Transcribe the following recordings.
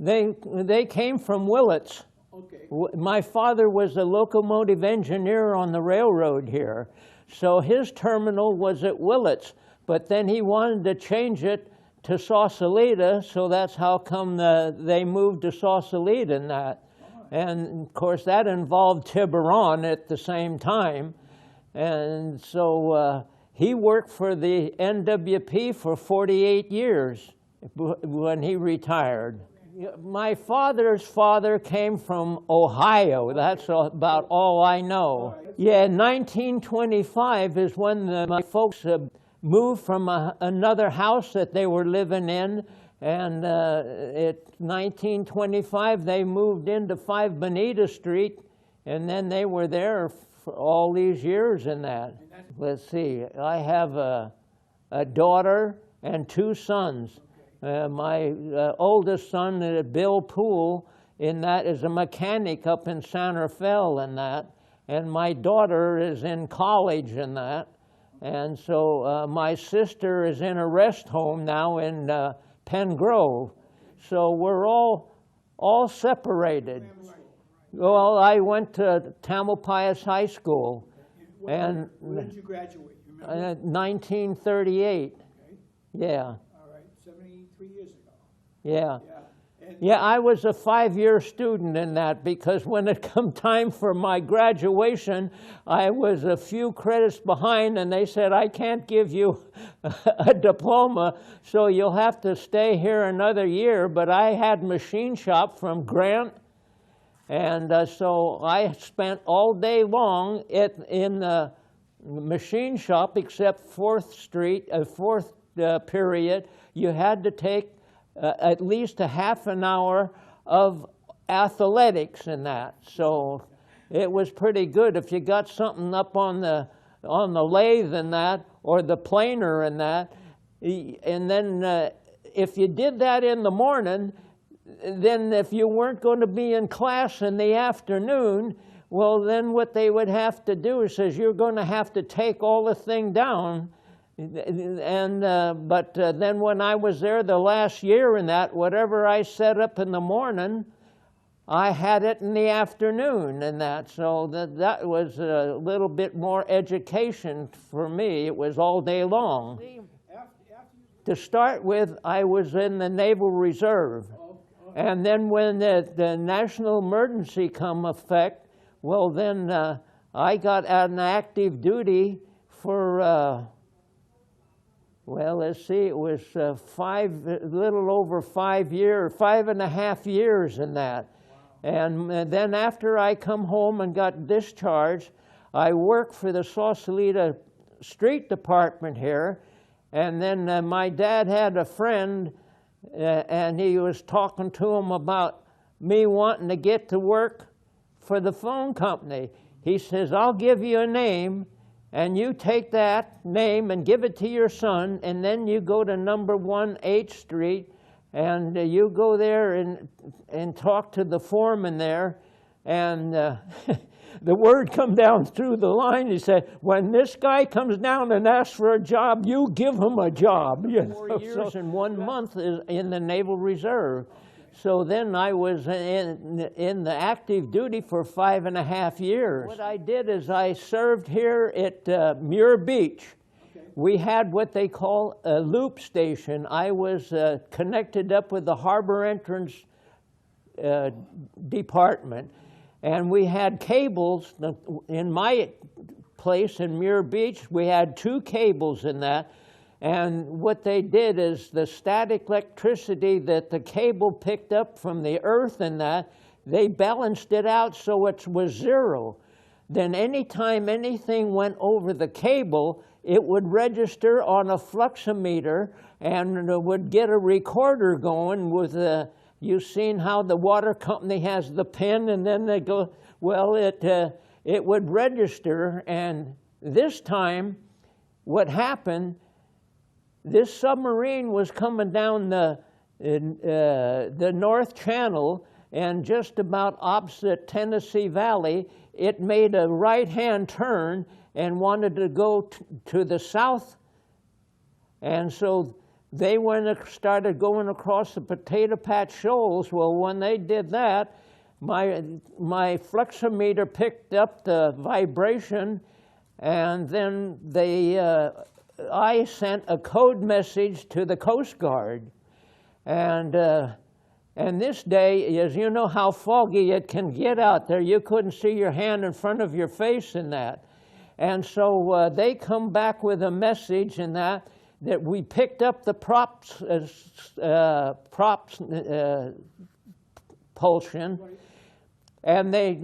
They came from Willits. Okay. My father was a locomotive engineer on the railroad here, so his terminal was at Willits, but then he wanted to change it to Sausalito, so that's how come they moved to Sausalito and that. And of course that involved Tiburon at the same time. And so he worked for the NWP for 48 years when he retired. My father's father came from Ohio. That's about all I know. Yeah, 1925 is when my folks moved from another house that they were living in, and in 1925 they moved into 5 Bonita Street, and then they were there for all these years in that. Let's see, I have a daughter and 2 sons. My oldest son, Bill Poole, in that is a mechanic up in San Rafael in that, and my daughter is in college in that. And so my sister is in a rest home now in Pen Grove. So we're all separated. Well, I went to Tamalpais High School. When did you graduate? You remember? 1938. Okay. Yeah. All right, 73 years ago. Yeah. And Yeah, I was a 5-year student in that, because when it come time for my graduation, I was a few credits behind, and they said, I can't give you a diploma, so you'll have to stay here another year. But I had machine shop from Grant, and so I spent all day long in the machine shop, except 4th Street, 4th period, you had to take at least a half an hour of athletics in that. So it was pretty good. If you got something up on the lathe and that, or the planer and that, and then if you did that in the morning, then if you weren't going to be in class in the afternoon, well, then what they would have to do is says you're going to have to take all the thing down. And but then when I was there the last year in that, whatever I set up in the morning, I had it in the afternoon and that. So that was a little bit more education for me. It was all day long. To start with, I was in the Naval Reserve. And then when the national emergency come effect, well then I got an active duty for well, let's see, it was a little over 5 years, 5.5 years in that. Wow. And then after I come home and got discharged, I worked for the Sausalito Street Department here. And then my dad had a friend, and he was talking to him about me wanting to get to work for the phone company. He says, I'll give you a name, and you take that name and give it to your son, and then you go to number 1 H Street, and you go there and talk to the foreman there, and the word come down through the line. He said, when this guy comes down and asks for a job, you give him a job. You know? 4 years and 1 month is in the Naval Reserve. So then I was in the active duty for 5.5 years. What I did is I served here at Muir Beach. Okay. We had what they call a loop station. I was connected up with the harbor entrance department. And we had cables. In my place in Muir Beach, we had 2 cables in that. And what they did is the static electricity that the cable picked up from the earth and that, they balanced it out so it was 0. Then anytime anything went over the cable, it would register on a fluxometer and would get a recorder going with you've seen how the water company has the pin, and then they go, well, it would register. And this time, what happened, this submarine was coming down the North Channel, and just about opposite Tennessee Valley, it made a right-hand turn and wanted to go to the south. And so they went and started going across the potato patch shoals. Well, when they did that, my flexometer picked up the vibration, and then I sent a code message to the Coast Guard. And this day, as you know how foggy it can get out there, you couldn't see your hand in front of your face in that. And so they come back with a message in that we picked up the propulsion, and they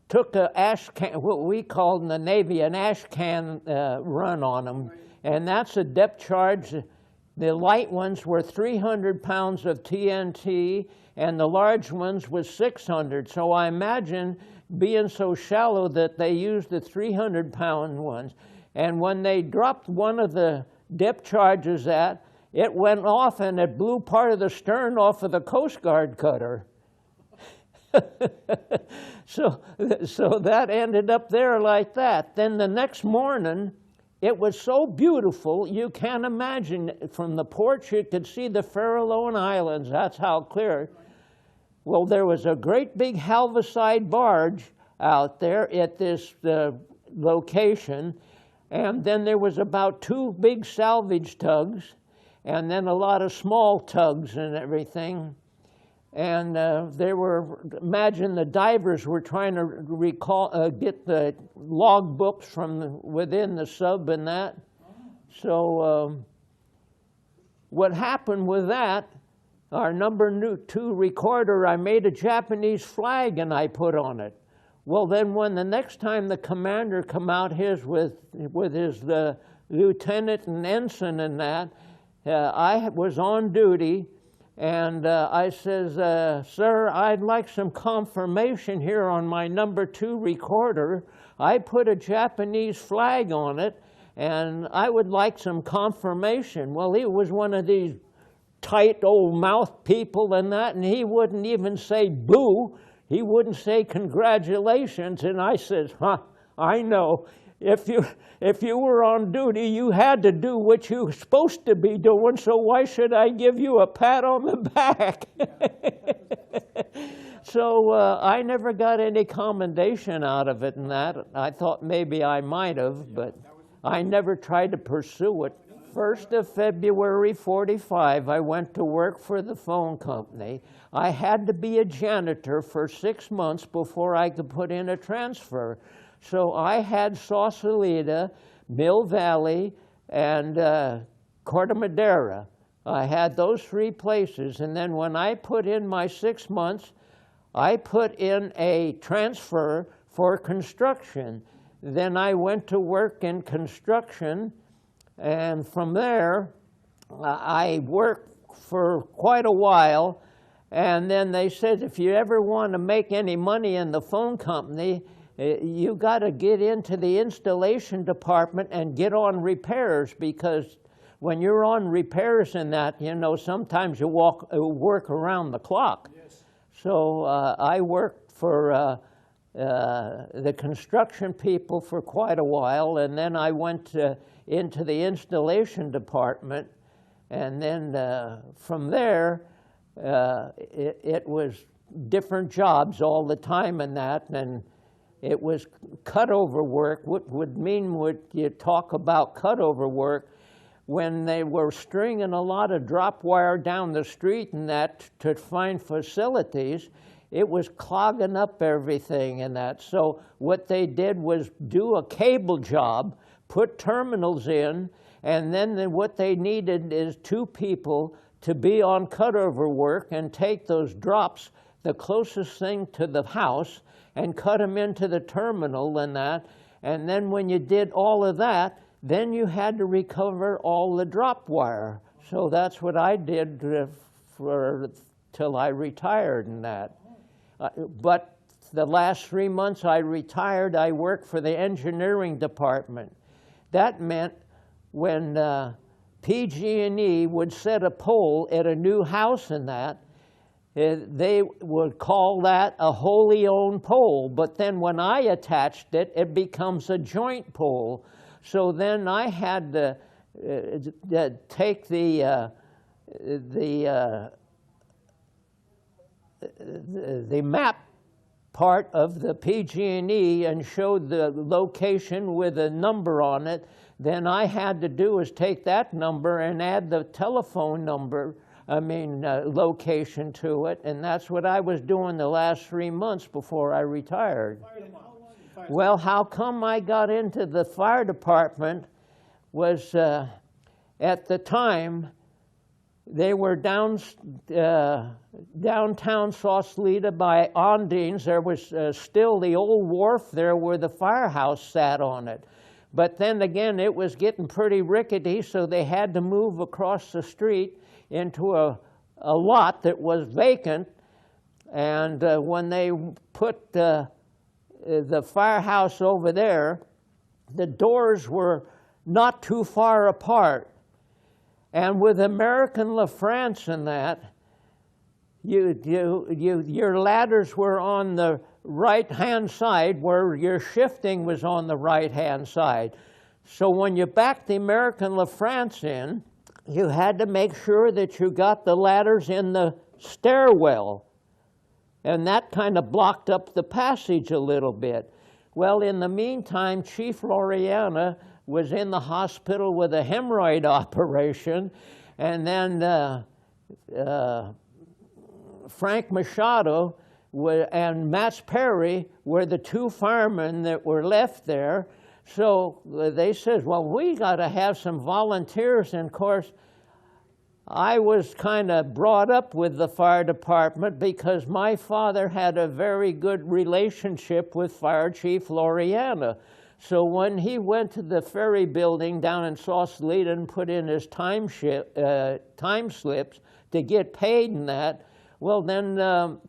took an ash can, what we called in the Navy an ash can run on them. And that's a depth charge. The light ones were 300 pounds of TNT, and the large ones was 600. So I imagine being so shallow that they used the 300-pound ones. And when they dropped one of the depth charges it went off, and it blew part of the stern off of the Coast Guard cutter. So that ended up there like that. Then the next morning, it was so beautiful, you can't imagine. From the porch, you could see the Farallon Islands. That's how clear. Well, there was a great big halveside barge out there at this location, and then there was about 2 big salvage tugs, and then a lot of small tugs and everything. And imagine the divers were trying to get the log books from within the sub and that. So what happened with that, our number 2 recorder, I made a Japanese flag and I put on it. Well, then when the next time the commander come out with his lieutenant and ensign and that, I was on duty. And I says, sir, I'd like some confirmation here on my number 2 recorder. I put a Japanese flag on it, and I would like some confirmation. Well, he was one of these tight old mouth people and that, and he wouldn't even say boo. He wouldn't say congratulations. And I says, I know. If you were on duty, you had to do what you were supposed to be doing, so why should I give you a pat on the back? So I never got any commendation out of it and that. I thought maybe I might have, but I never tried to pursue it. 1st of February, 45, I went to work for the phone company. I had to be a janitor for 6 months before I could put in a transfer. So I had Sausalito, Mill Valley, and Corte Madera. I had those 3 places. And then when I put in my 6 months, I put in a transfer for construction. Then I went to work in construction, and from there, I worked for quite a while. And then they said, if you ever want to make any money in the phone company, you got to get into the installation department and get on repairs, because when you're on repairs in that, you know, sometimes you work around the clock. Yes. So I worked for the construction people for quite a while, and then I went into the installation department, and then from there, it was different jobs all the time and that, and it was cutover work. What would mean, what you talk about cutover work, when they were stringing a lot of drop wire down the street and that to find facilities, it was clogging up everything and that. So what they did was do a cable job, put terminals in, and then what they needed is 2 people to be on cutover work and take those drops, the closest thing to the house, and cut them into the terminal and that. And then when you did all of that, then you had to recover all the drop wire. So that's what I did till I retired and that. But the last 3 months I retired, I worked for the engineering department. That meant when PG&E would set a pole at a new house and that, they would call that a wholly owned pole. But then when I attached it, it becomes a joint pole. So then I had to take the map part of the PG&E and showed the location with a number on it, then I had to do is take that number and add the telephone number, location to it, and that's what I was doing the last 3 months before I retired. Well, how come I got into the fire department was at the time, they were downtown Sausalito by Ondines. There was still the old wharf there where the firehouse sat on it. But then again, it was getting pretty rickety, so they had to move across the street into a lot that was vacant. And when they put the firehouse over there, the doors were not too far apart. And with American LaFrance and that, your ladders were on the right-hand side where your shifting was on the right-hand side. So when you backed the American LaFrance in, you had to make sure that you got the ladders in the stairwell. And that kind of blocked up the passage a little bit. Well, in the meantime, Chief Laureana was in the hospital with a hemorrhoid operation, and then Frank Machado and Matt Perry were the two firemen that were left there. So they said, well, we got to have some volunteers, and of course, I was kind of brought up with the fire department because my father had a very good relationship with Fire Chief Laureana. So when he went to the ferry building down in Sausalito and put in his time slips to get paid in that, well then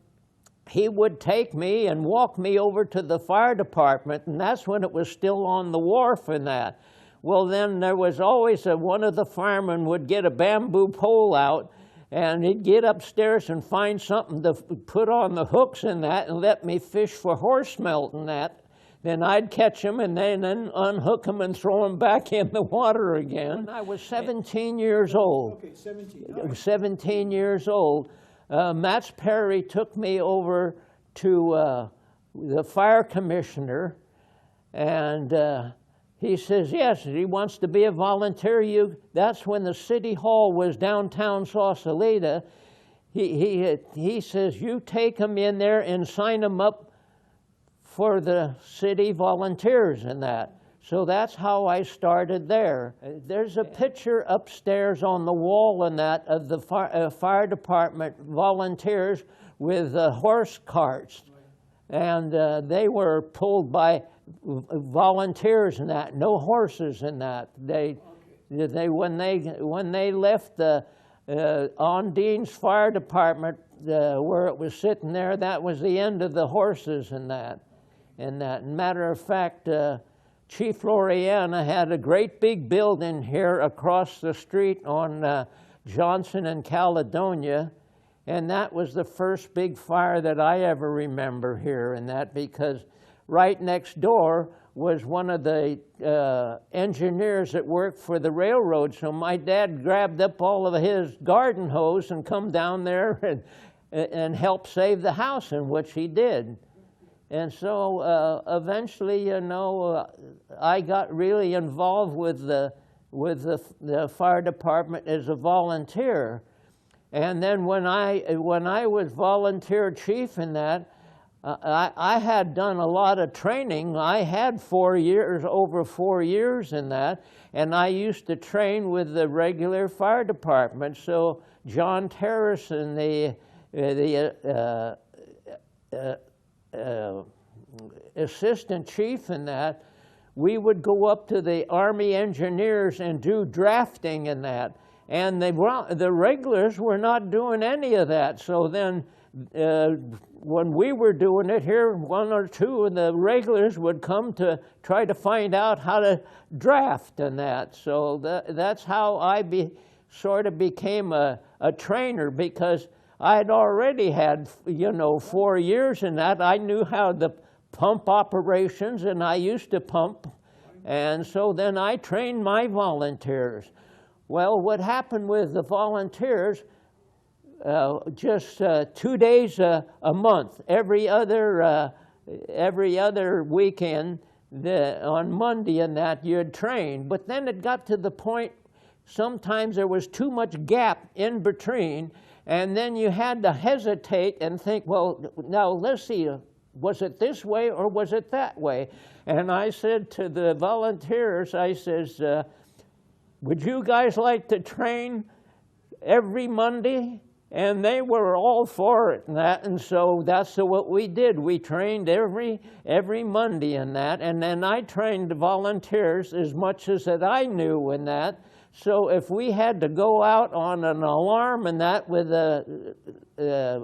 he would take me and walk me over to the fire department, and that's when it was still on the wharf and that. Well then there was always one of the firemen would get a bamboo pole out, and he'd get upstairs and find something to put on the hooks in that and let me fish for horse melt and that. Then I'd catch them and then unhook them and throw them back in the water again. When I was 17 years old. Okay, 17. Right. 17 years old. Matt Perry took me over to the fire commissioner, and he says, yes, he wants to be a volunteer. That's when the city hall was downtown Sausalito. He says, you take them in there and sign them up for the city volunteers and that. So that's how I started there. There's a picture upstairs on the wall and that of the fire department volunteers with horse carts. And they were pulled by volunteers and that, no horses in that. When they left the Ondines Fire Department where it was sitting there, that was the end of the horses and that. Matter of fact, Chief Laureana had a great big building here across the street on Johnson and Caledonia, and that was the first big fire that I ever remember here, and that because right next door was one of the engineers that worked for the railroad. So my dad grabbed up all of his garden hose and come down there and help save the house, in which he did. And so eventually, you know, I got really involved with the fire department as a volunteer. And then when I was volunteer chief in that, I had done a lot of training. I had 4 years, over 4 years in that, and I used to train with the regular fire department. So John Terrace and the assistant chief in that, we would go up to the Army engineers and do drafting in that. And the regulars were not doing any of that. So then when we were doing it here, 1 or 2 of the regulars would come to try to find out how to draft and that. So that's how I sort of became a trainer, because I had already had, you know, 4 years in that. I knew how the pump operations, and I used to pump. And so then I trained my volunteers. Well, what happened with the volunteers, just 2 days a month, every other weekend, on Monday and that you'd train. But then it got to the point, sometimes there was too much gap in between, and then you had to hesitate and think, well, now let's see, was it this way or was it that way? And I said to the volunteers, I says, would you guys like to train every Monday? And they were all for it and that, and so that's what we did. We trained every Monday in that, and then I trained the volunteers as much as that I knew in that. So if we had to go out on an alarm and that with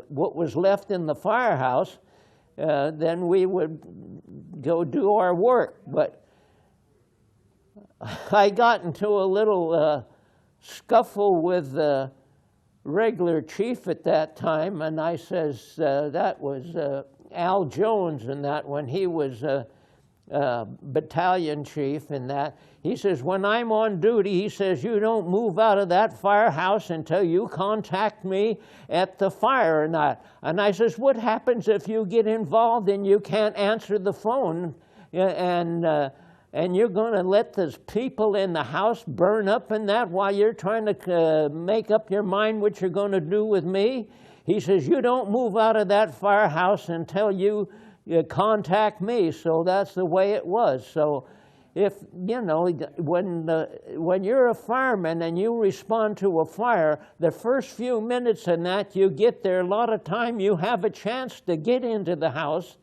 what was left in the firehouse, then we would go do our work. But I got into a little scuffle with the regular chief at that time, and I says, that was Al Jones, and that when he was battalion chief and that, he says, when I'm on duty, he says, you don't move out of that firehouse until you contact me at the fire and that. And I says, what happens if you get involved and you can't answer the phone and you're going to let the people in the house burn up and that while you're trying to make up your mind what you're going to do with me? He says, you don't move out of that firehouse until you contact me. So that's the way it was. So if, you know, when you're a fireman and you respond to a fire, the first few minutes in that you get there, a lot of time you have a chance to get into the house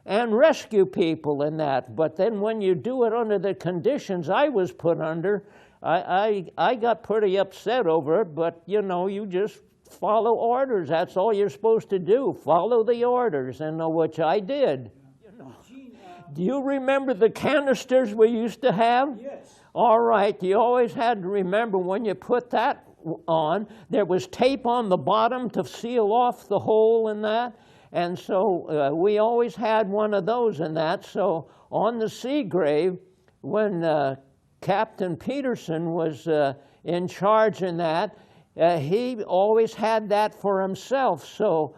and rescue people in that. But then when you do it under the conditions I was put under, I got pretty upset over it, but you know, you just follow orders. That's all you're supposed to do, follow the orders, and which I did. Do you remember the canisters we used to have? Yes. All right, you always had to remember when you put that on, there was tape on the bottom to seal off the hole in that. And so we always had one of those in that. So on the Seagrave, when Captain Peterson was in charge in that, he always had that for himself. So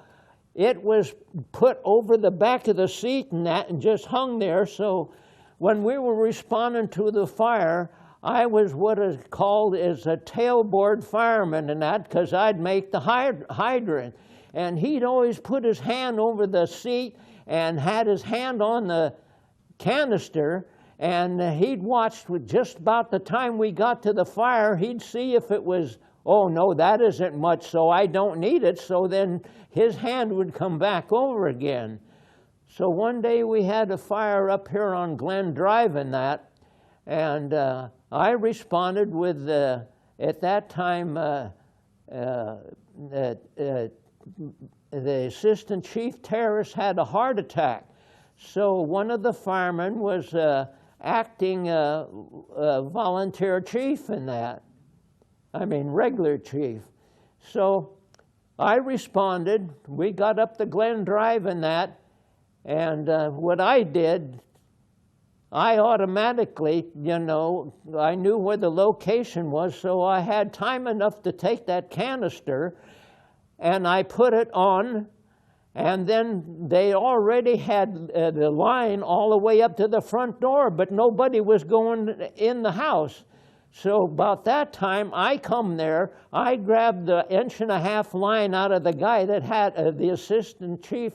it was put over the back of the seat and that and just hung there. So when we were responding to the fire, I was what is called as a tailboard fireman and that, because I'd make the hydrant. And he'd always put his hand over the seat and had his hand on the canister, and he'd watch with just about the time we got to the fire, he'd see if it was, oh no, that isn't much, so I don't need it. So then his hand would come back over again. So one day we had a fire up here on Glen Drive and that, and I responded with, at that time, the assistant chief terrorist had a heart attack. So one of the firemen was acting volunteer chief in that. I mean, regular chief. So I responded. We got up the Glen Drive in that, and what I did, I automatically, you know, I knew where the location was, so I had time enough to take that canister and I put it on, and then they already had the line all the way up to the front door, but nobody was going in the house. So about that time, I come there, I grabbed the 1.5-inch line out of the guy that had, the assistant chief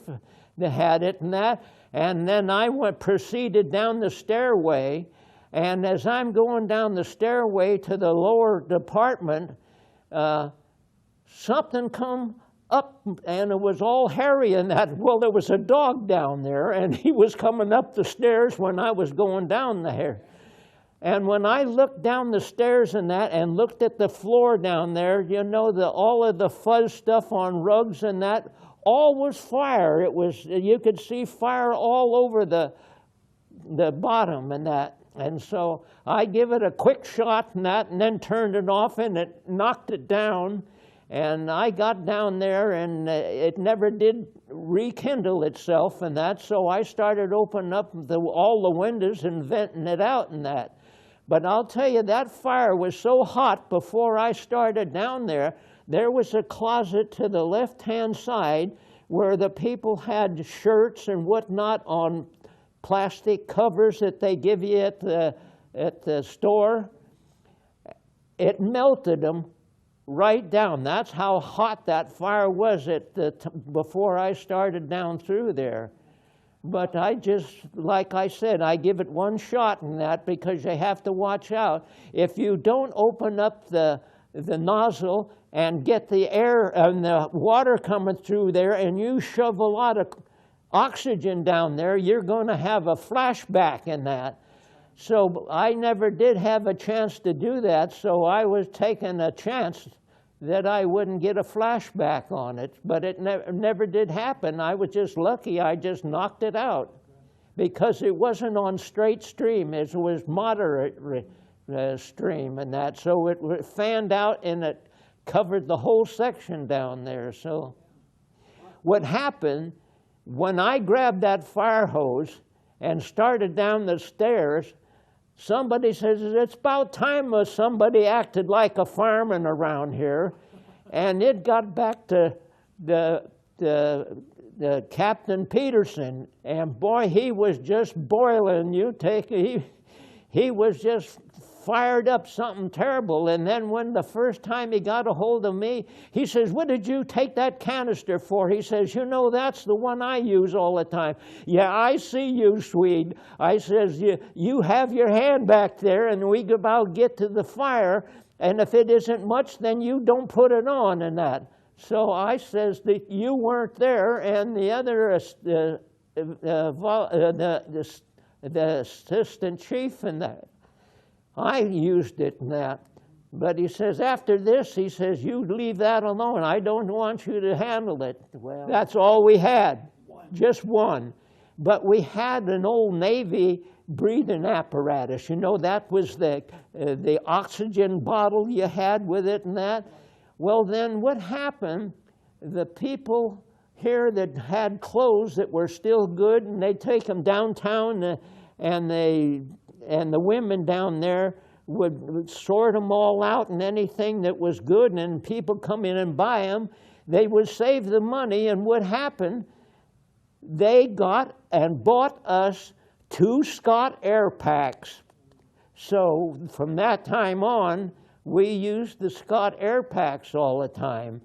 that had it and that, and then I proceeded down the stairway, and as I'm going down the stairway to the lower department, something come up, and it was all hairy and that. Well, there was a dog down there, and he was coming up the stairs when I was going down there. And when I looked down the stairs and that, and looked at the floor down there, you know, all of the fuzz stuff on rugs and that, all was fire. It was, you could see fire all over the bottom and that. And so I give it a quick shot and that, and then turned it off, and it knocked it down. And I got down there, and it never did rekindle itself and that, so I started opening up all the windows and venting it out and that. But I'll tell you, that fire was so hot before I started down there. There was a closet to the left-hand side where the people had shirts and whatnot on plastic covers that they give you at the store. It melted them right down. That's how hot that fire was before I started down through there. But I just, like I said, I give it one shot in that, because you have to watch out. If you don't open up the nozzle and get the air and the water coming through there, and you shove a lot of oxygen down there, you're going to have a flashback in that. So I never did have a chance to do that, so I was taking a chance that I wouldn't get a flashback on it. But it never did happen. I was just lucky. I just knocked it out, because it wasn't on straight stream. It was moderate stream and that. So it fanned out, and it covered the whole section down there. So what happened, when I grabbed that fire hose and started down the stairs, somebody says, it's about time somebody acted like a fireman around here. And it got back to the Captain Peterson. And boy, he was just boiling. He was just fired up, something terrible. And then when the first time he got a hold of me, he says, what did you take that canister for? He says, you know, that's the one I use all the time. Yeah, I see you, Swede. I says, you have your hand back there, and we about get to the fire, and if it isn't much, then you don't put it on and that. So I says that you weren't there, and the other, the assistant chief and that, I used it in that. But he says, after this, he says, you leave that alone. I don't want you to handle it. Well, that's all we had, just one. But we had an old Navy breathing apparatus. You know, that was the oxygen bottle you had with it and that. Well, then what happened, the people here that had clothes that were still good, and they'd take them downtown, and the women down there would sort them all out, and anything that was good, and people come in and buy them. They would save the money, and what happened, they got and bought us 2 Scott air packs. So from that time on, we used the Scott air packs all the time.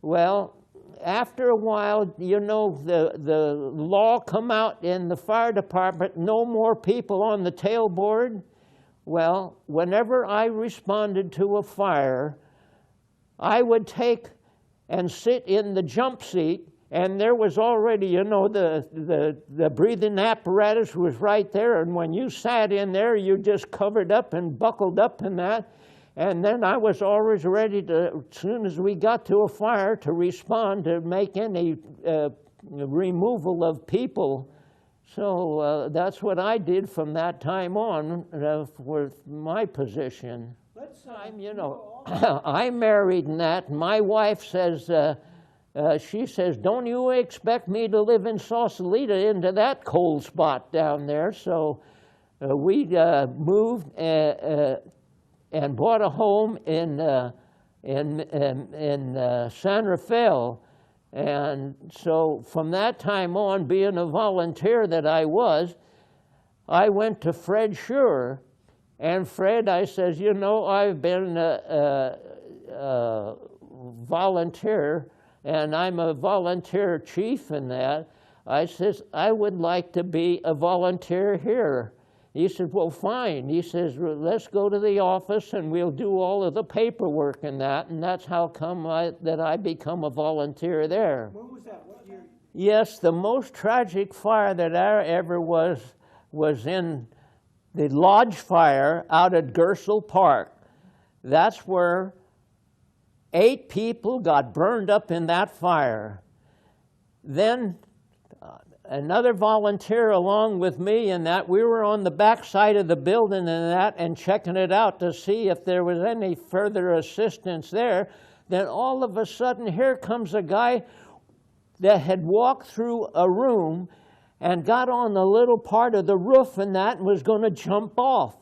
Well, after a while, you know, the law come out in the fire department, no more people on the tailboard. Well, whenever I responded to a fire, I would take and sit in the jump seat, and there was already, you know, the breathing apparatus was right there, and when you sat in there, you just covered up and buckled up in that. And then I was always ready to, as soon as we got to a fire, to respond, to make any removal of people. So that's what I did from that time on with my position. You know, I'm married and that. My wife says, she says, don't you expect me to live in Sausalito into that cold spot down there? So we moved and bought a home in San Rafael. And so from that time on, being a volunteer that I was, I went to Fred Shure. And Fred, I says, you know, I've been a volunteer, and I'm a volunteer chief in that. I says, I would like to be a volunteer here. He said, well, fine. He says, let's go to the office and we'll do all of the paperwork and that. And that's how come that I become a volunteer there. When was that? What year? Yes, the most tragic fire that I ever was in the lodge fire out at Gersel Park. That's where 8 people got burned up in that fire. Then another volunteer along with me in that, we were on the back side of the building and that, and checking it out to see if there was any further assistance there. then all of a sudden here comes a guy that had walked through a room and got on the little part of the roof and that and was going to jump off.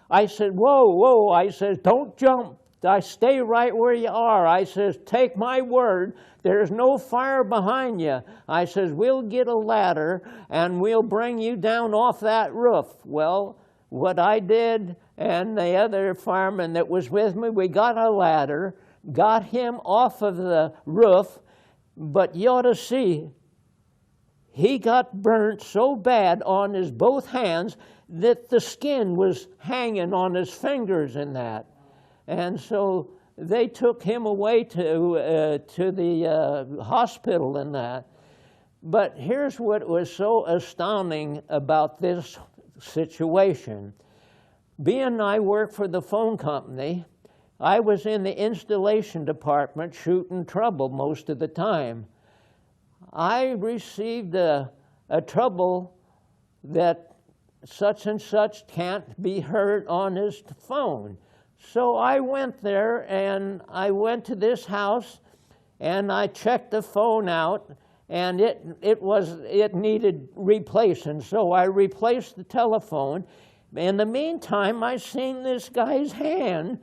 I said, whoa, whoa. I says, don't jump. I stay right where you are. I says, take my word, there's no fire behind you. I says, we'll get a ladder and we'll bring you down off that roof. Well, what I did and the other fireman that was with me, we got a ladder, got him off of the roof, but you ought to see, he got burnt so bad on his both hands that the skin was hanging on his fingers in that. And so they took him away to the hospital and that. But here's what was so astounding about this situation. Being I work for the phone company, I was in the installation department shooting trouble most of the time. I received a trouble that such and such can't be heard on his phone. So I went there and I went to this house and I checked the phone out, and it needed replacing. So I replaced the telephone. In the meantime, I seen this guy's hand.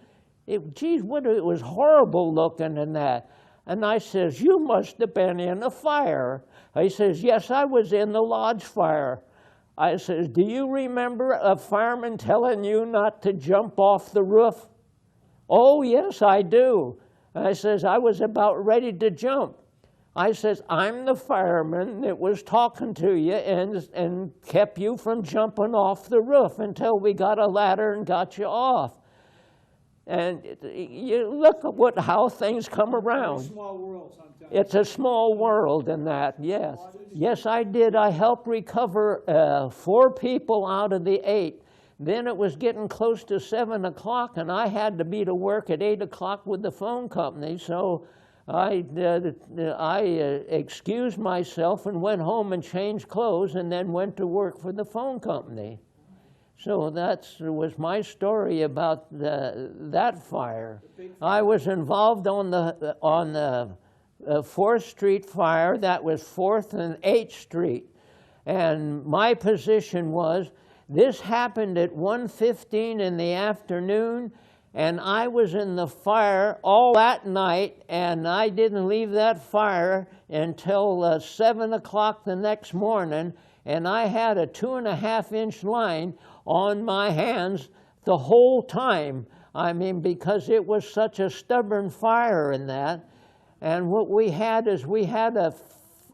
It was horrible looking in that. And I says, you must have been in a fire. He says, yes, I was in the lodge fire. I says, do you remember a fireman telling you not to jump off the roof? Oh, yes, I do. I says, I was about ready to jump. I says, I'm the fireman that was talking to you and kept you from jumping off the roof until we got a ladder and got you off. And you look at how things come around. Very small world sometimes. It's a small world in that, yes. Yes, I did. I helped recover 4 people out of the 8. Then it was getting close to 7 o'clock, and I had to be to work at 8 o'clock with the phone company. So I excused myself and went home and changed clothes and then went to work for the phone company. So that was my story about that fire. I was involved on the 4th Street fire. That was 4th and 8th Street. And my position was, this happened at 1:15 in the afternoon, and I was in the fire all that night, and I didn't leave that fire until 7 o'clock the next morning, and I had a 2.5-inch line on my hands the whole time. I mean, because it was such a stubborn fire in that. And what we had is we had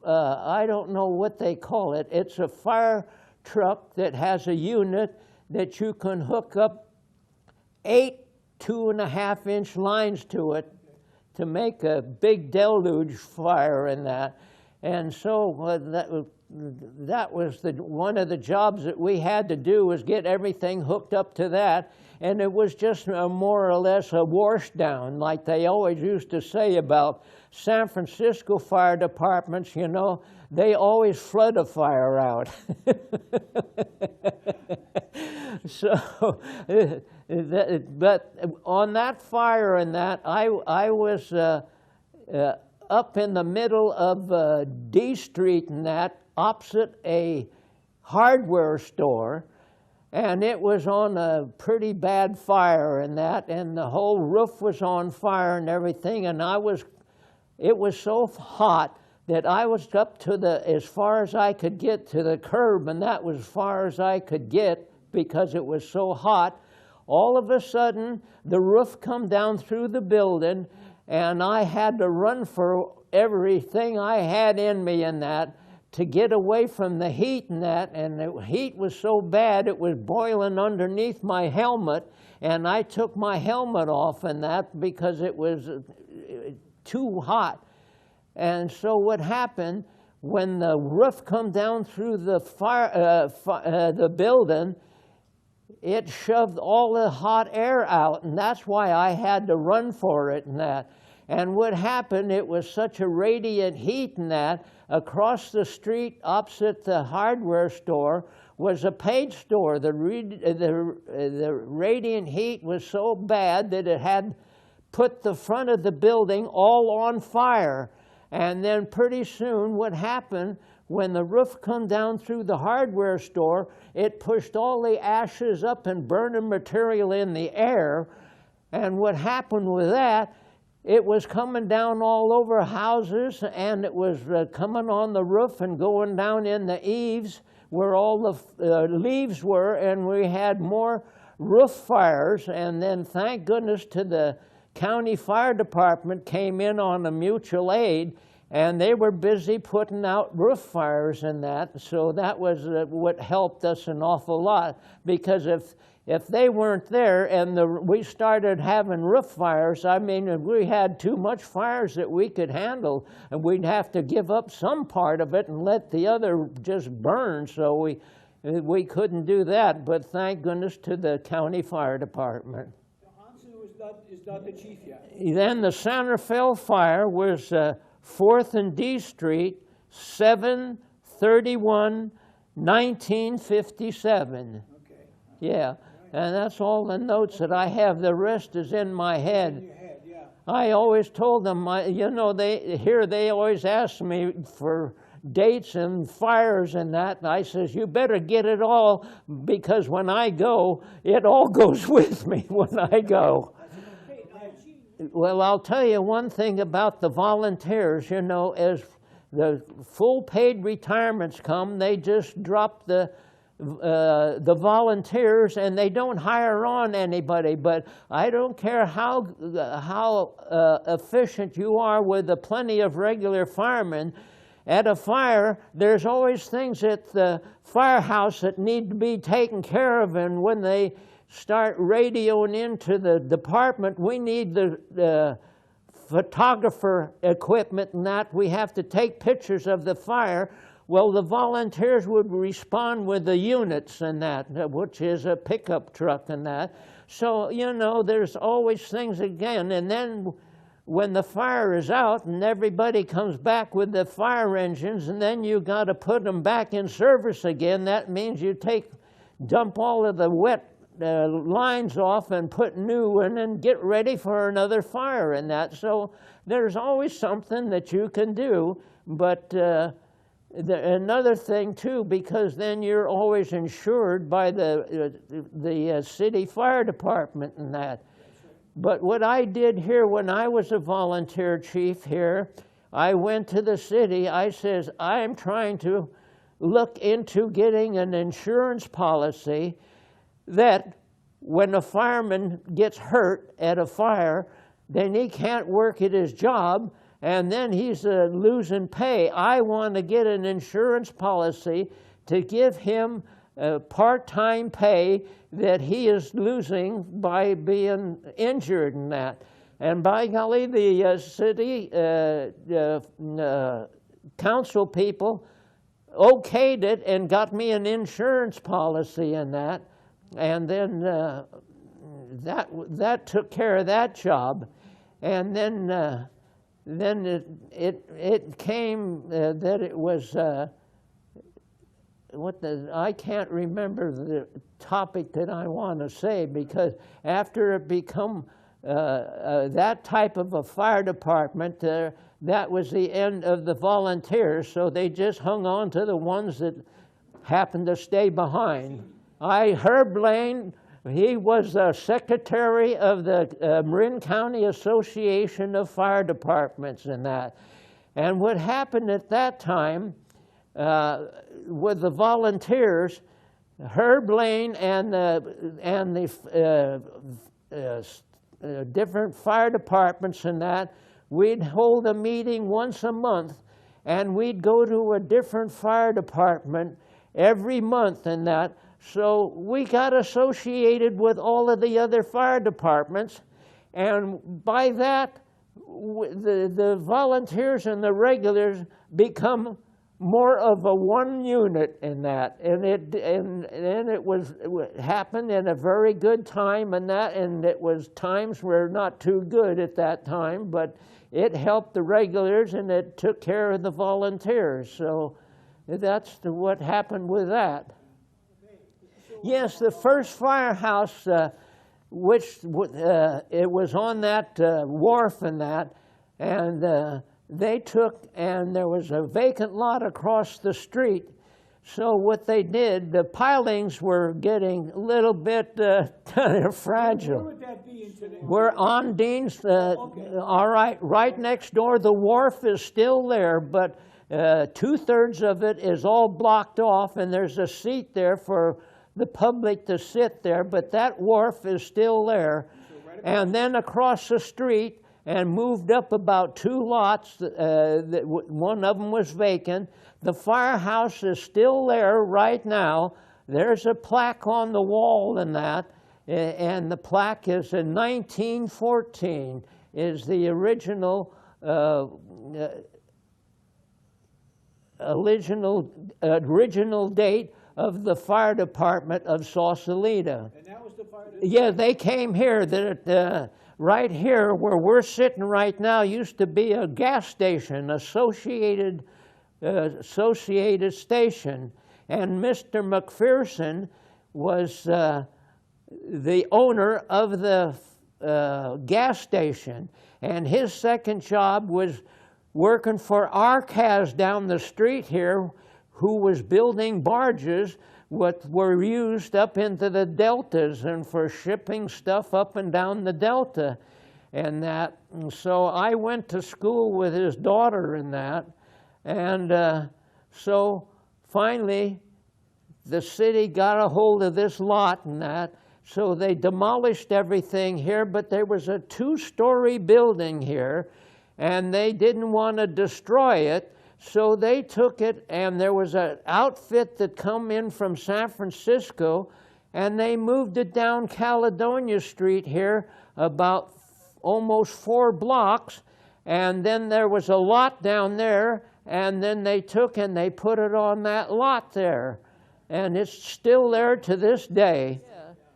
I don't know what they call it. It's a fire truck that has a unit that you can hook up 8 2.5-inch lines to it to make a big deluge fire in that. And so that was one of the jobs that we had to do, was get everything hooked up to that. And it was just more or less a wash down, like they always used to say about San Francisco fire departments, you know, they always flood a fire out. So, but on that fire and that, I was up in the middle of D Street and that, opposite a hardware store, and it was on a pretty bad fire and that, and the whole roof was on fire and everything, and it was so hot that I was up to as far as I could get to the curb, and that was as far as I could get because it was so hot. All of a sudden, the roof come down through the building, and I had to run for everything I had in me in that to get away from the heat and that, and the heat was so bad it was boiling underneath my helmet, and I took my helmet off and that because it was too hot. And so what happened, when the roof come down through the building, it shoved all the hot air out, and that's why I had to run for it and that. And what happened, it was such a radiant heat and that, across the street opposite the hardware store was a page store. The radiant heat was so bad that it had put the front of the building all on fire. And then pretty soon what happened, when the roof come down through the hardware store, it pushed all the ashes up and burning material in the air. And what happened with that, it was coming down all over houses, and it was coming on the roof and going down in the eaves where all the leaves were, and we had more roof fires. And then thank goodness to the county fire department came in on a mutual aid, and they were busy putting out roof fires and that. So that was what helped us an awful lot, because if they weren't there and we started having roof fires, I mean, if we had too much fires that we could handle, and we'd have to give up some part of it and let the other just burn. So we couldn't do that, but thank goodness to the county fire department. Is not the chief yet. Then the San Rafael fire was 4th and D Street, 7/31/1957. Okay. Yeah, and that's all the notes that I have. The rest is in my head. In your head, yeah. I always told them, you know, they always ask me for dates and fires and that, and I says, you better get it all, because when I go, it all goes with me when I go. Well, I'll tell you one thing about the volunteers. You know, as the full paid retirements come, they just drop the volunteers, and they don't hire on anybody. But I don't care how efficient you are with plenty of regular firemen. At a fire, there's always things at the firehouse that need to be taken care of, and when they start radioing into the department, we need the photographer equipment and that. We have to take pictures of the fire. Well, the volunteers would respond with the units and that, which is a pickup truck and that. So, you know, there's always things again. And then when the fire is out and everybody comes back with the fire engines, and then you got to put them back in service again, that means you dump all of the wet lines off and put new in and get ready for another fire and that. So there's always something that you can do. But another thing too, because then you're always insured by the city fire department and that. But what I did here when I was a volunteer chief here, I went to the city. I says, I'm trying to look into getting an insurance policy that when a fireman gets hurt at a fire, then he can't work at his job, and then he's losing pay. I want to get an insurance policy to give him part-time pay that he is losing by being injured in that. And by golly, the city council people okayed it and got me an insurance policy in that. And then that took care of that job. And then it came that it was I can't remember the topic that I want to say, because after it become that type of a fire department, that was the end of the volunteers. So they just hung on to the ones that happened to stay behind. Herb Lane, he was the secretary of the Marin County Association of Fire Departments and that. And what happened at that time with the volunteers, Herb Lane and the different fire departments and that, we'd hold a meeting once a month, and we'd go to a different fire department every month and that. So we got associated with all of the other fire departments, and by that, the volunteers and the regulars become more of a one unit in that. And it happened in a very good time and that, and it was times were not too good at that time, but it helped the regulars and it took care of the volunteers. So that's what happened with that. Yes, the first firehouse it was on that wharf and that, and they took, and there was a vacant lot across the street. So what they did, the pilings were getting a little bit fragile. Where would that be in today? We're on Dean's, all right, right next door. The wharf is still there, but 2/3 of it is all blocked off, and there's a seat there for the public to sit there, but that wharf is still there. And then across the street, and moved up about 2 lots, one of them was vacant. The firehouse is still there right now. There's a plaque on the wall in that, and the plaque is in 1914, is the original date of the fire department of Sausalito. And that was the fire. Yeah, they came here. Right here, where we're sitting right now, used to be a gas station, associated station, and Mr. McPherson was the owner of the gas station, and his second job was working for Arcas down the street here, who was building barges what were used up into the deltas and for shipping stuff up and down the delta and that. And so I went to school with his daughter in that, and so finally the city got a hold of this lot and that, so they demolished everything here, but there was a 2-story building here, and they didn't want to destroy it. So they took it, and there was an outfit that come in from San Francisco, and they moved it down Caledonia Street here about almost 4 blocks, and then there was a lot down there, and then they took and they put it on that lot there, and it's still there to this day.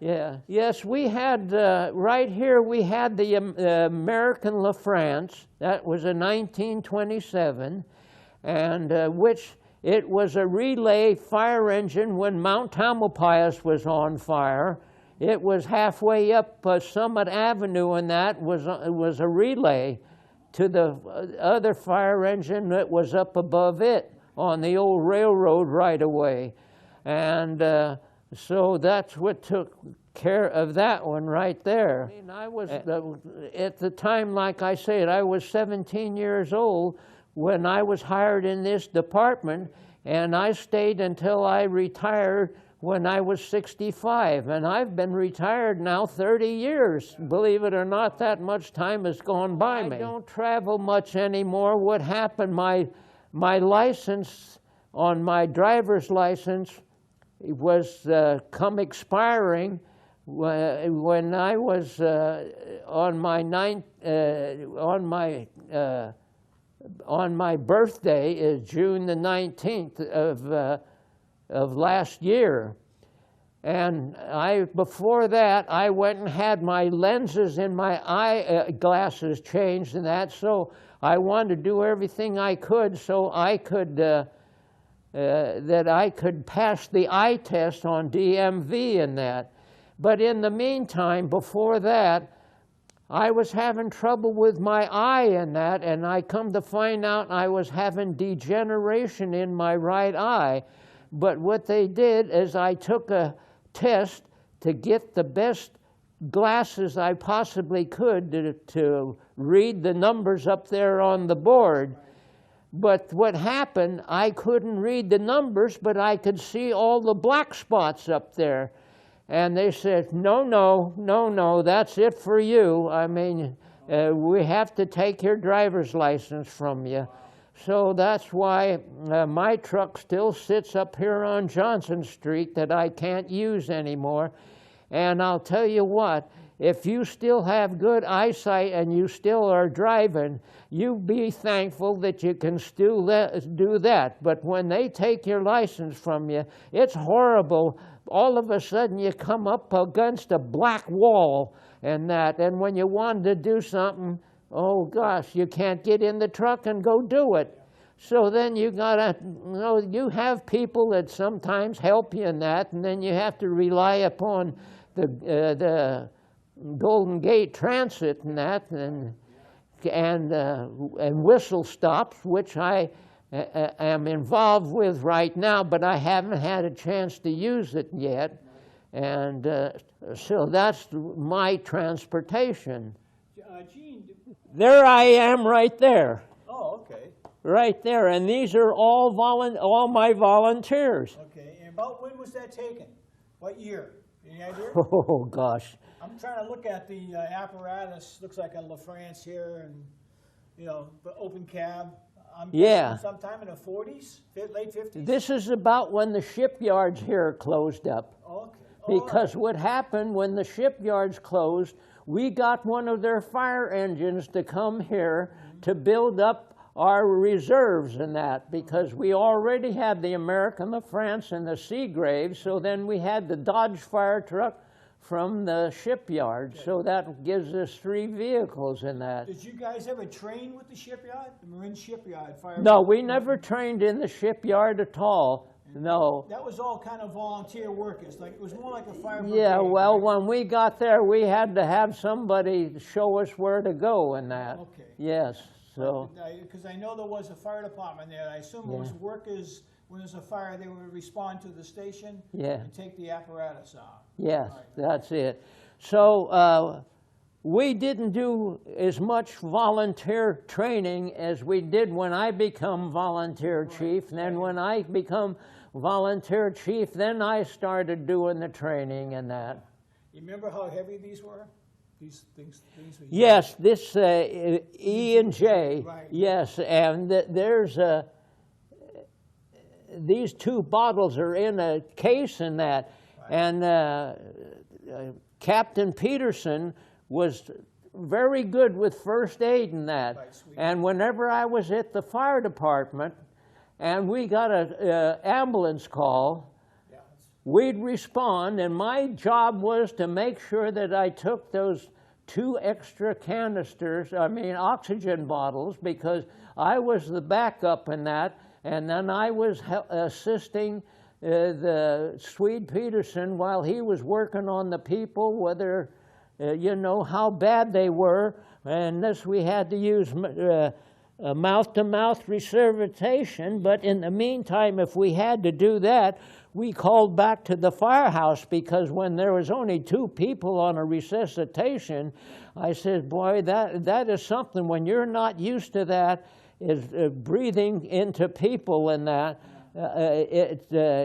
Yeah. Yes, we had, right here we had the American LaFrance. That was in 1927. And which it was a relay fire engine when Mount Tamalpais was on fire. It was halfway up Summit Avenue, and that was a relay to the other fire engine that was up above it on the old railroad right away. And so that's what took care of that one right there. I mean, I was, at the time, like I said, I was 17 years old when I was hired in this department, and I stayed until I retired when I was 65, and I've been retired now 30 years. Believe it or not, that much time has gone by me. I don't travel much anymore. What happened, my license, on my driver's license, was come expiring when I was on my birthday is June the 19th of last year. And before that, I went and had my lenses in my eye glasses changed and that, so I wanted to do everything I could so I could, that I could pass the eye test on DMV and that. But in the meantime, before that, I was having trouble with my eye and that, and I come to find out I was having degeneration in my right eye. But what they did is I took a test to get the best glasses I possibly could to read the numbers up there on the board. But what happened, I couldn't read the numbers, but I could see all the black spots up there. And they said, no, that's it for you. I mean, we have to take your driver's license from you. So that's why my truck still sits up here on Johnson Street that I can't use anymore. And I'll tell you what, if you still have good eyesight and you still are driving, you be thankful that you can still do that. But when they take your license from you, it's horrible. All of a sudden you come up against a black wall and that, and when you want to do something, oh gosh, you can't get in the truck and go do it. So then you gotta, you have people that sometimes help you in that, and then you have to rely upon the Golden Gate Transit and that, and whistle stops, which I am involved with right now, but I haven't had a chance to use it yet. And so that's my transportation. Gene, There I am right there. oh, okay, Right there. And these are all my volunteers. okay. And about when was that taken? What year? Any idea? Oh, gosh. I'm trying to look at the apparatus. Looks like a LaFrance here, and the open cab. I'm Yeah. guessing sometime in the 40s, late 50s. This is about when the shipyards here closed up. Okay. Because what happened when the shipyards closed, we got one of their fire engines to come here to build up our reserves and that, because we already had the American, the France, and the Seagrave, so then we had the Dodge fire truck from the shipyard, so that gives us 3 vehicles in that. Did you guys ever train with the shipyard, the Marine Shipyard fire? No, we never trained in the shipyard at all. No. That was all kind of volunteer workers. Like it was more like a fire brigade. Yeah, well, right? when we got there, we had to have somebody show us where to go and that. Okay. Yes, so, Because I know there was a fire department there. I assume it was workers, when there's a fire, they would respond to the station yeah, and take the apparatus out. yes, Right. that's it. So, we didn't do as much volunteer training as we did when I become volunteer chief. And then when I become volunteer chief, then I started doing the training and that. You remember how heavy these were? These things were huge. Yes, this E and J. Right. Yes, and there's these 2 bottles are in a case in that, and Captain Peterson was very good with first aid in that. Right, sweet. And whenever I was at the fire department, and we got a ambulance call, Yeah, we'd respond, and my job was to make sure that I took those 2 extra canisters, oxygen bottles, because I was the backup in that, and then I was assisting the Swede Peterson while he was working on the people, whether, how bad they were, and this we had to use mouth-to-mouth resuscitation, but in the meantime, if we had to do that, we called back to the firehouse, because when there was only 2 people on a resuscitation, I said, boy, that is something, when you're not used to that, is breathing into people and that,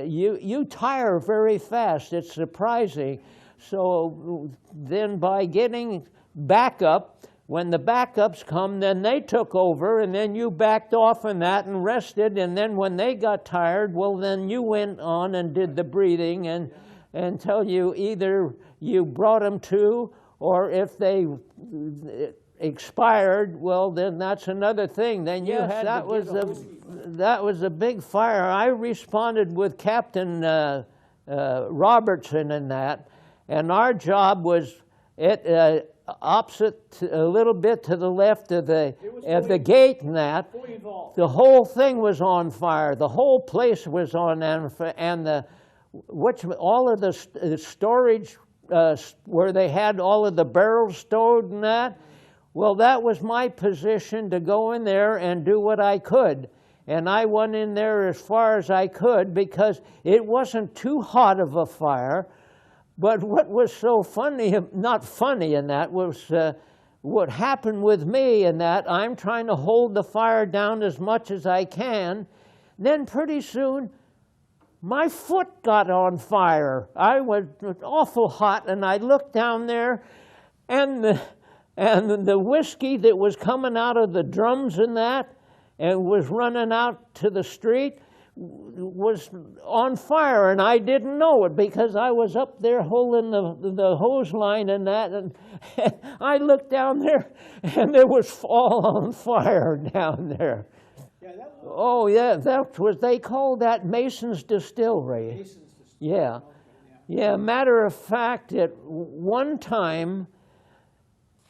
you tire very fast. It's surprising. So then by getting backup, when the backups come, then they took over, and then you backed off in that and rested, and then when they got tired, well, then you went on and did the breathing and until you either you brought them to, or if they expired, well, then that's another thing. Then you had that was a big fire. I responded with Captain Robertson in that, and our job was opposite, a little bit to the left of the gate and that. fully involved. The whole thing was on fire. The whole place was on, and all of the storage where they had all of the barrels stored and that. Well, that was my position, to go in there and do what I could. And I went in there as far as I could, because it wasn't too hot of a fire. But what was so funny, not funny in that, was what happened with me in that I'm trying to hold the fire down as much as I can. Then pretty soon, my foot got on fire. I was awful hot, and I looked down there, and the whiskey that was coming out of the drums and that, and was running out to the street, was on fire, and I didn't know it, because I was up there holding the hose line and that, and I looked down there, and there was all on fire down there. Yeah, that was Oh yeah, that was, they called that Mason's Distillery. Mason's Distillery. Yeah. Okay, Yeah, matter of fact, at one time,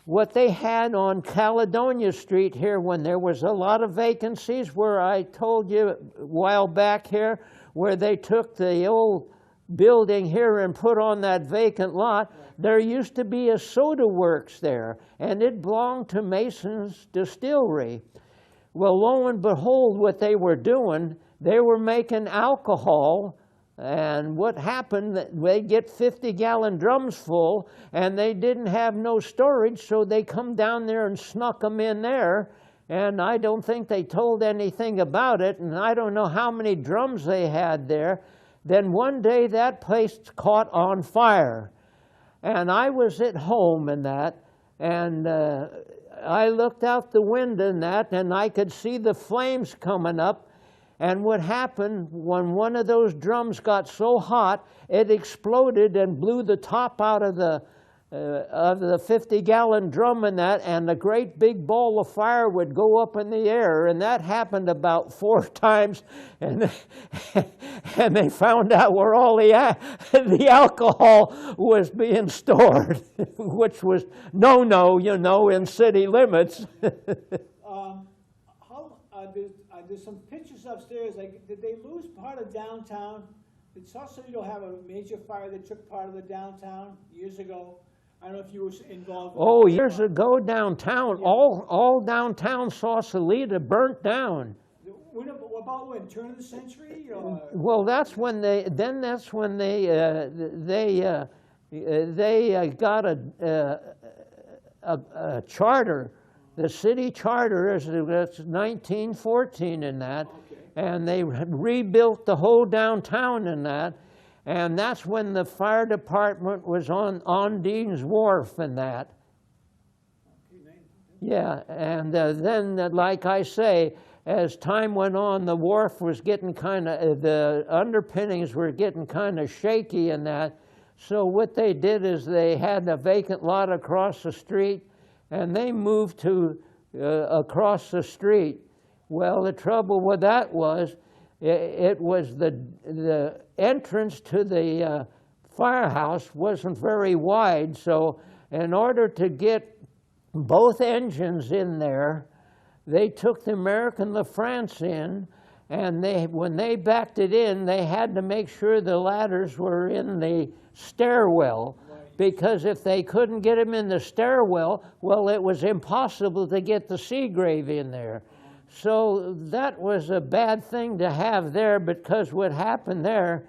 what they had on Caledonia Street here, when there was a lot of vacancies, where I told you a while back here, where they took the old building here and put on that vacant lot, there used to be a soda works there, and it belonged to Mason's Distillery. Well, lo and behold, what they were doing, they were making alcohol, and what happened, they get 50-gallon drums full, and they didn't have no storage, so they come down there and snuck them in there, and I don't think they told anything about it, and I don't know how many drums they had there. Then one day that place caught on fire, and I was at home and that, and I looked out the window and that, and I could see the flames coming up. And what happened, when one of those drums got so hot, it exploded and blew the top out of the 50-gallon drum and that, and a great big ball of fire would go up in the air, and that happened about 4 times, and they found out where all the alcohol was being stored, which was no-no, you know, in city limits. There's some pictures upstairs. Like, did they lose part of downtown? Did Sausalito have a major fire that took part of the downtown years ago? I don't know if you were involved. Oh, years ago downtown, yeah. all downtown Sausalito burnt down. What about when? Turn of the century? Or? Well, that's when they got a charter. The city charter is 1914 in that, okay. And they rebuilt the whole downtown in that, and that's when the fire department was on Dean's Wharf and that. Yeah, and then, like I say, as time went on, the wharf was getting kind of, the underpinnings were getting kind of shaky and that, so what they did is they had a vacant lot across the street, and they moved to across the street. Well, the trouble with that was, it was the entrance to the firehouse wasn't very wide, so in order to get both engines in there, they took the American LaFrance in, and when they backed it in, they had to make sure the ladders were in the stairwell. Because if they couldn't get him in the stairwell, well, it was impossible to get the Seagrave in there. So that was a bad thing to have there, because what happened there,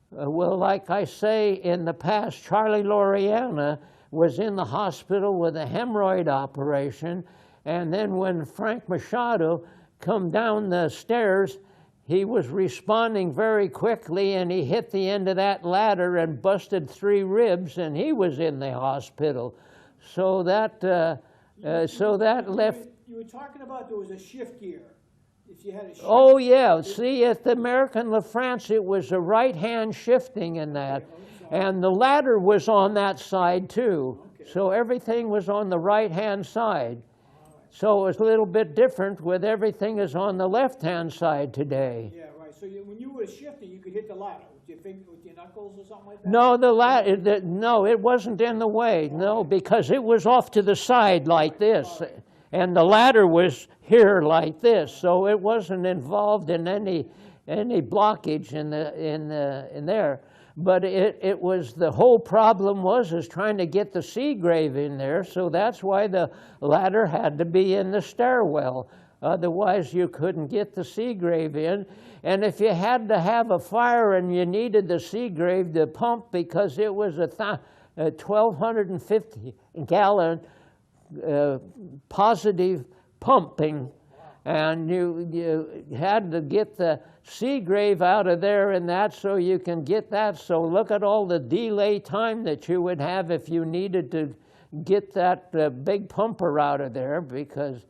well, like I say, in the past, Charlie Loriana was in the hospital with a hemorrhoid operation, and then when Frank Machado come down the stairs, he was responding very quickly, and he hit the end of that ladder and busted 3 ribs, and he was in the hospital. So that left. You were talking about there was a shift gear. If you had a shift. Oh yeah. See, at the American LaFrance, it was a right-hand shifting in that, and the ladder was on that side too. Okay. So everything was on the right-hand side. So it was a little bit different with everything is on the left-hand side today. Yeah, right. So when you were shifting, you could hit the ladder with your knuckles or something like that? No, no, it wasn't in the way. No, because it was off to the side like this, and the ladder was here like this. So it wasn't involved in any blockage in there. But it was, the whole problem was trying to get the Seagrave in there, so that's why the ladder had to be in the stairwell. Otherwise, you couldn't get the Seagrave in. And if you had to have a fire and you needed the Seagrave to pump, because it was a 1,250-gallon positive pumping, and you had to get the Seagrave out of there and that, so you can get that. So look at all the delay time that you would have if you needed to get that big pumper out of there, because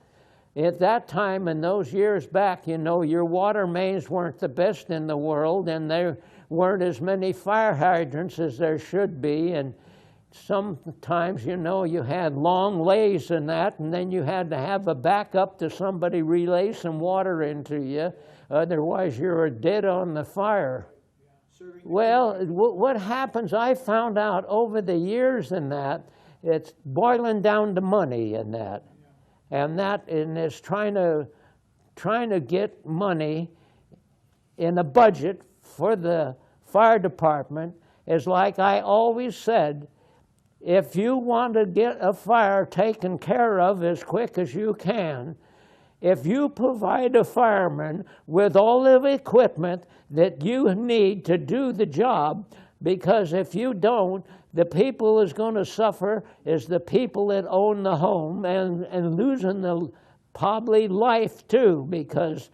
at that time, in those years back, you know, your water mains weren't the best in the world, and there weren't as many fire hydrants as there should be, and sometimes, you know, you had long lays and that, and then you had to have a backup to somebody relay some water into you. Otherwise, you're dead on the fire. Well, what happens, I found out over the years in that, it's boiling down to money in that. And it's trying to get money in a budget for the fire department, is like I always said, if you want to get a fire taken care of as quick as you can, if you provide a fireman with all the equipment that you need to do the job, because if you don't, the people is going to suffer is the people that own the home and losing the probably life too, because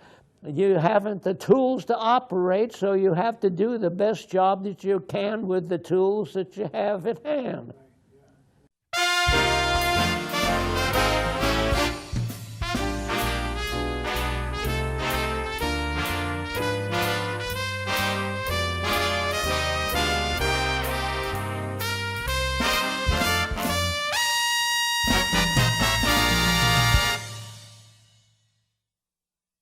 you haven't the tools to operate, so you have to do the best job that you can with the tools that you have at hand.